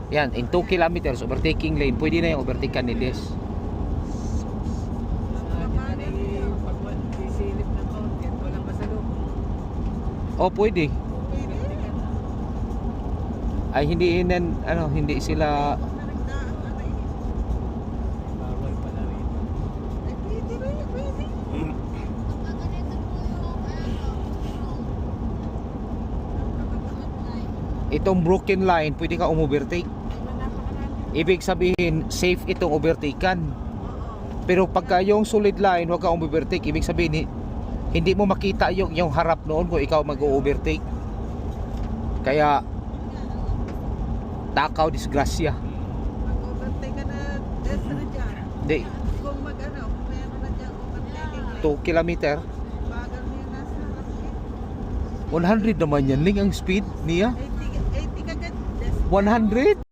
Yan, in 2 kilometers, overtaking lane, pwede na yung overtakean ni Des. Pag sisilip ng content, walang pasalubong. O, pwede. Ay, hindi hindi sila... Bawal pala rin. Itong broken line, pwede ka umubertake. Ibig sabihin, safe itong overtakean. Pero pagka yung solid line, huwag ka umubertake. Ibig sabihin, hindi mo makita yung harap noon kung ikaw mag-overtake. Kaya, takaw disgrasya. Mag-overtake ka na destra dyan. Hindi, Kung mag-ano, kung meron na dyan overtaking 2 kilometer. bagal niya nasa harap. 100 naman yan. Ling ang speed niya. 80 kagad. 100?